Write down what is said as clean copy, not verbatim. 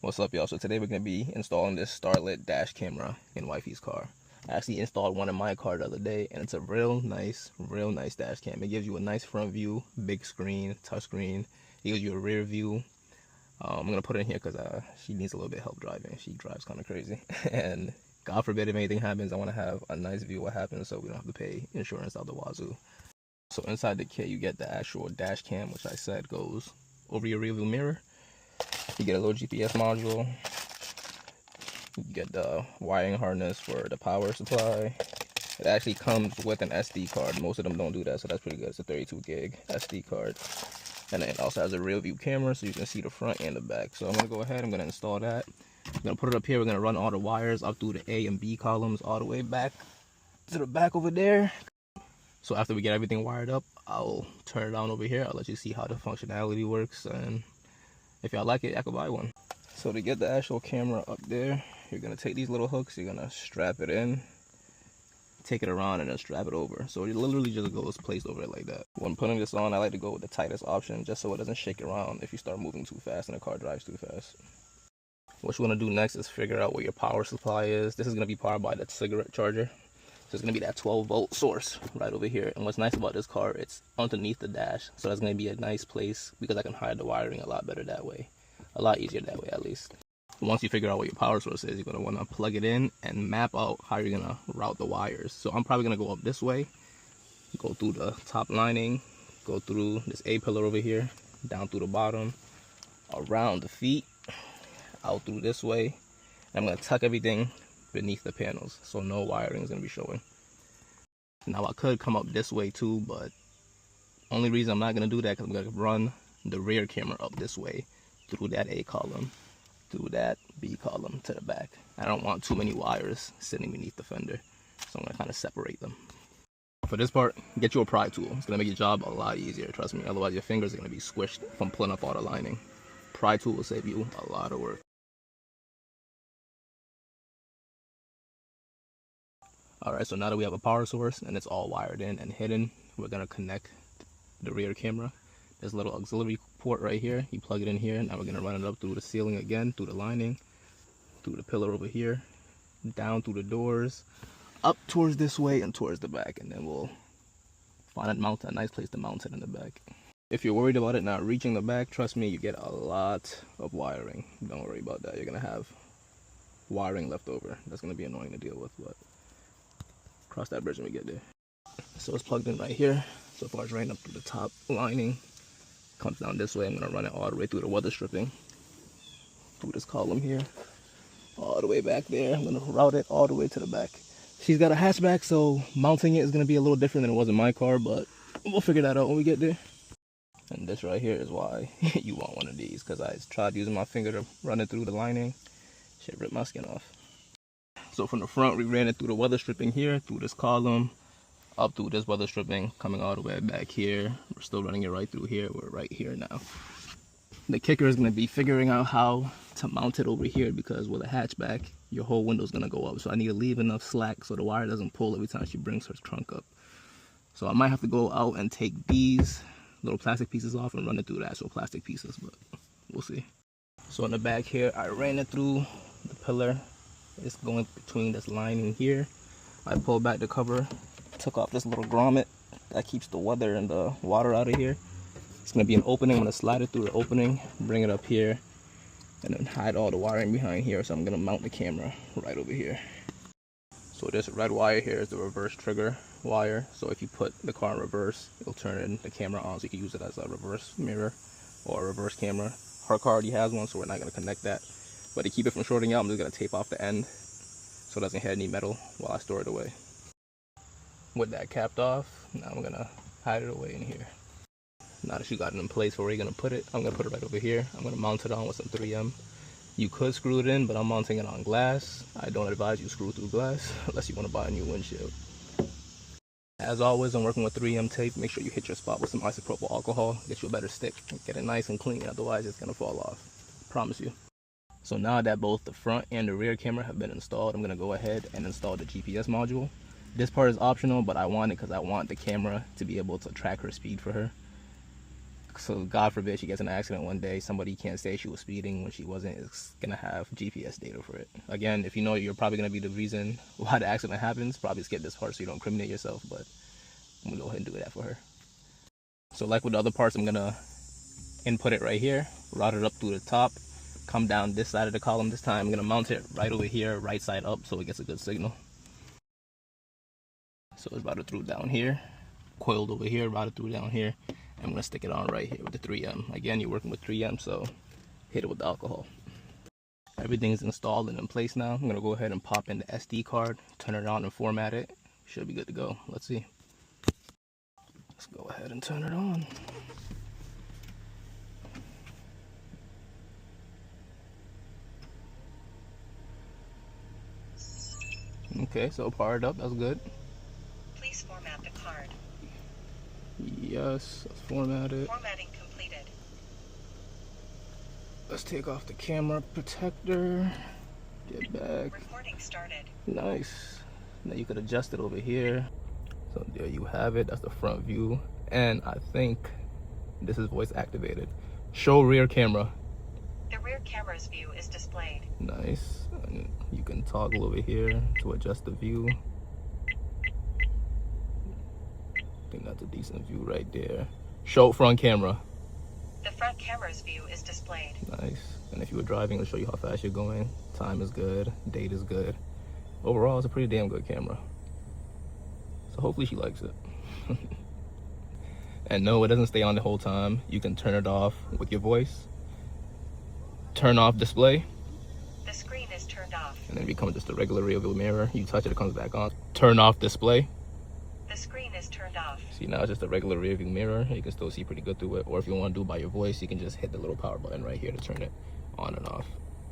What's up, y'all? So today we're going to be installing this Starlit dash camera in wifey's car. I actually installed one in my car the other day, and it's a real nice dash cam. It gives you a nice front view, big screen, touch screen. It gives you a rear view. I'm going to put it in here because she needs a little bit of help driving. She drives kind of crazy. And God forbid if anything happens, I want to have a nice view of what happens so we don't have to pay insurance out the wazoo. So inside the kit, you get the actual dash cam, which I said goes over your rear view mirror. You get a little GPS module. You get the wiring harness for the power supply. It actually comes with an SD card. Most of them don't do that, so that's pretty good. It's a 32 gig SD card. And then it also has a rear view camera, so you can see the front and the back. So I'm going to go ahead, I'm going to install that. I'm going to put it up here. We're going to run all the wires up through the A and B columns all the way back to the back over there. So after we get everything wired up, I'll turn it on over here. I'll let you see how the functionality works, and if y'all like it, I could buy one. So to get the actual camera up there, you're gonna take these little hooks, you're gonna strap it in, take it around, and then strap it over. So it literally just goes placed over it like that. When putting this on, I like to go with the tightest option just so it doesn't shake around if you start moving too fast and the car drives too fast. What you wanna do next is figure out where your power supply is. This is gonna be powered by the cigarette charger. So it's going to be that 12-volt source right over here. And what's nice about this car, it's underneath the dash. So that's going to be a nice place because I can hide the wiring a lot better that way. A lot easier that way, at least. Once you figure out what your power source is, you're going to want to plug it in and map out how you're going to route the wires. So I'm probably going to go up this way, go through the top lining, go through this A pillar over here, down through the bottom, around the feet, out through this way. And I'm going to tuck everything beneath the panels, so no wiring is going to be showing. Now I could come up this way too, but only reason I'm not going to do that because I'm going to run the rear camera up this way through that A column, through that B column to the back. I don't want too many wires sitting beneath the fender, so I'm going to kind of separate them. For this part, get you a pry tool. It's going to make your job a lot easier, trust me. Otherwise your fingers are going to be squished from pulling up all the lining. Pry tool will save you a lot of work. Alright, so now that we have a power source and it's all wired in and hidden, we're going to connect the rear camera. There's a little auxiliary port right here. You plug it in here. Now we're going to run it up through the ceiling again, through the lining, through the pillar over here, down through the doors, up towards this way and towards the back. And then we'll find a nice place to mount it in the back. If you're worried about it not reaching the back, trust me, you get a lot of wiring. Don't worry about that. You're going to have wiring left over. That's going to be annoying to deal with, but cross that bridge when we get there. So it's plugged in right here. So far it's ran up through the top lining, comes down this way. I'm gonna run it all the way through the weather stripping, through this column here, all the way back there. I'm gonna route it all the way to the back. She's got a hatchback, so mounting it is gonna be a little different than it was in my car, but we'll figure that out when we get there. And this right here is why you want one of these, because I tried using my finger to run it through the lining. Shit ripped my skin off. So from the front, we ran it through the weather stripping here, through this column, up through this weather stripping, coming all the way back here. We're still running it right through here. We're right here now. The kicker is going to be figuring out how to mount it over here, because with a hatchback, your whole window is going to go up. So I need to leave enough slack so the wire doesn't pull every time she brings her trunk up. So I might have to go out and take these little plastic pieces off and run it through the actual plastic pieces, but we'll see. So in the back here, I ran it through the pillar. It's going between this lining here. I pulled back the cover, took off this little grommet that keeps the weather and the water out of here. It's going to be an opening. I'm going to slide it through the opening, bring it up here, and then hide all the wiring behind here. So I'm going to mount the camera right over here. So this red wire here is the reverse trigger wire. So if you put the car in reverse, it'll turn the camera on, so you can use it as a reverse mirror or a reverse camera. Her car already has one, so we're not going to connect that. But to keep it from shorting out, I'm just going to tape off the end so it doesn't hit any metal while I store it away. With that capped off, now I'm going to hide it away in here. Now that you got it in place where you're going to put it, I'm going to put it right over here. I'm going to mount it on with some 3M. You could screw it in, but I'm mounting it on glass. I don't advise you screw through glass unless you want to buy a new windshield. As always, I'm working with 3M tape. Make sure you hit your spot with some isopropyl alcohol. Get you a better stick. Get it nice and clean, otherwise it's going to fall off. Promise you. So now that both the front and the rear camera have been installed, I'm going to go ahead and install the GPS module. This part is optional, but I want it because I want the camera to be able to track her speed for her. So God forbid she gets in an accident one day, somebody can't say she was speeding when she wasn't, is gonna have GPS data for it. Again, if you know you're probably gonna be the reason why the accident happens, probably skip this part so you don't incriminate yourself, but I'm gonna go ahead and do that for her. So like with the other parts, I'm gonna input it right here, route it up through the top, come down this side of the column this time. I'm gonna mount it right over here, right side up, so it gets a good signal. So it's routed through down here, coiled over here, routed through down here. I'm gonna stick it on right here with the 3M. Again, you're working with 3M, so hit it with the alcohol. Everything's installed and in place now. I'm gonna go ahead and pop in the SD card, turn it on and format it. Should be good to go. Let's see. Let's go ahead and turn it on. Okay, so powered up, that's good. Please format the card. Yes, let's format it. Formatting completed. Let's take off the camera protector. Get back. Recording started. Nice. Now you could adjust it over here. So there you have it. That's the front view. And I think this is voice activated. Show rear camera. The rear camera's view is displayed. Nice. And you can toggle over here to adjust the view. I think that's a decent view right there. Show front camera. The front camera's view is displayed. Nice. And if you were driving, it'll show you how fast you're going. Time is good. Date is good. Overall, it's a pretty damn good camera. So hopefully she likes it. And no, it doesn't stay on the whole time. You can turn it off with your voice. Turn off display. The screen is turned off. And then it becomes just a regular rear view mirror. You touch it, it comes back on. Turn off display. The screen is turned off. See, now it's just a regular rear view mirror. You can still see pretty good through it. Or if you want to do it by your voice, you can just hit the little power button right here to turn it on and off.